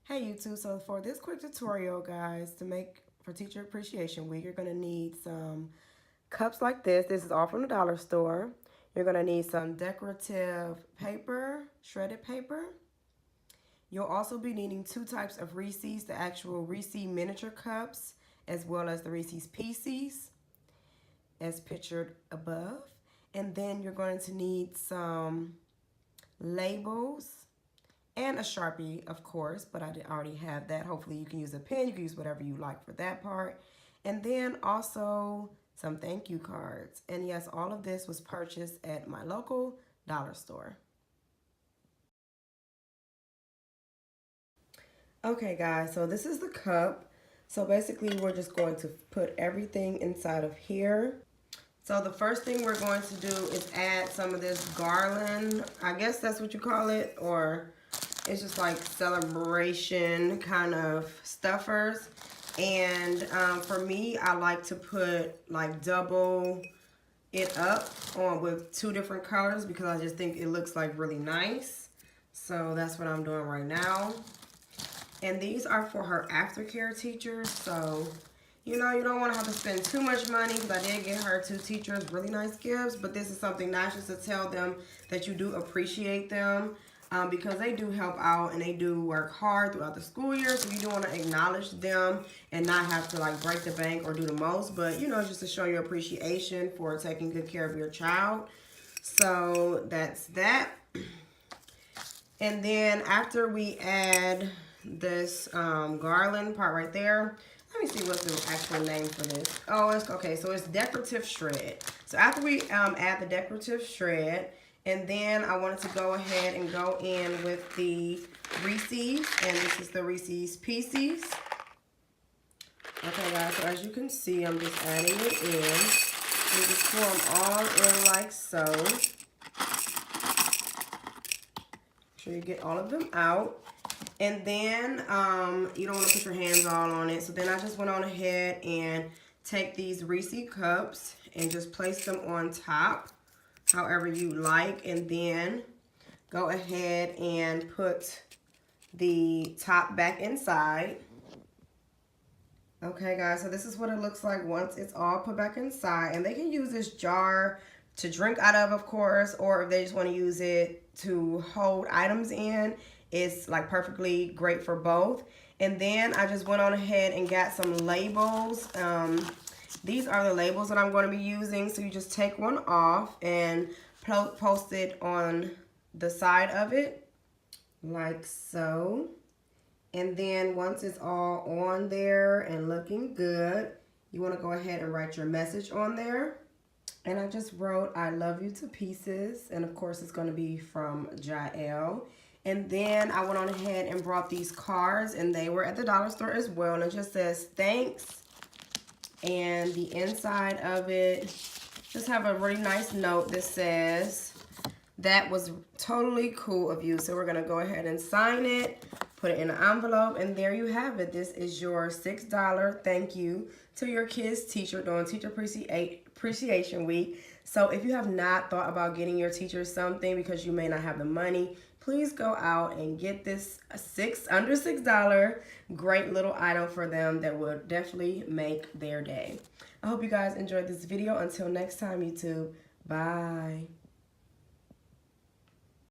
Hey YouTube, so for this quick tutorial, guys, to make for Teacher Appreciation Week, you're going to need some cups like this. This is all from the dollar store. You're going to need some decorative paper, shredded paper. You'll also be needing two types of Reese's, the actual Reese's miniature cups, as well as the Reese's Pieces, as pictured above. And then you're going to need some labels and a Sharpie, of course, but I already have that. Hopefully you can use a pen. You can use whatever you like for that part. And then also some thank you cards. And yes, all of this was purchased at my local dollar store. Okay, guys, so this is the cup. So basically we're just going to put everything inside of here. So the first thing we're going to do is add some of this garland. I guess that's what you call it, or it's just like celebration kind of stuffers. And for me, I like to put like double it up on with two different colors because I just think it looks like really nice. So that's what I'm doing right now. And these are for her aftercare teachers. So, you know, you don't want to have to spend too much money because I did get her two teachers really nice gifts. But this is something nice just to tell them that you do appreciate them. Because they do help out and they do work hard throughout the school year. So you do want to acknowledge them and not have to like break the bank or do the most. But, you know, just to show your appreciation for taking good care of your child. So that's that. And then after we add this garland part right there, let me see what's the actual name for this. Oh, it's okay. So it's decorative shred. So after we add the decorative shred, and then I wanted to go ahead and go in with the Reese's, and this is the Reese's Pieces. Okay, guys, so as you can see, I'm just adding it in. You just pour them all in like so. Make sure you get all of them out. And then you don't want to put your hands all on it. So then I just went on ahead and take these Reese's cups and just place them on top however you like, and then go ahead and put the top back inside. Okay, guys, so this is what it looks like once it's all put back inside. And they can use this jar to drink out of course, or if they just want to use it to hold items in, it's like perfectly great for both. And then I just went on ahead and got some labels. These are the labels that I'm going to be using. So you just take one off and post it on the side of it like so. And then once it's all on there and looking good, you want to go ahead and write your message on there. And I just wrote, I love you to pieces. And of course it's going to be from Jael. And then I went on ahead and brought these cards, and they were at the dollar store as well. And it just says thanks. And the inside of it just have a really nice note that says, that was totally cool of you. So we're going to go ahead and sign it, put it in an envelope, and there you have it. This is your $6 thank you to your kid's teacher during Teacher Appreciation Week. So if you have not thought about getting your teacher something because you may not have the money, please go out and get this under $6 great little item for them that would definitely make their day. I hope you guys enjoyed this video. Until next time, YouTube. Bye.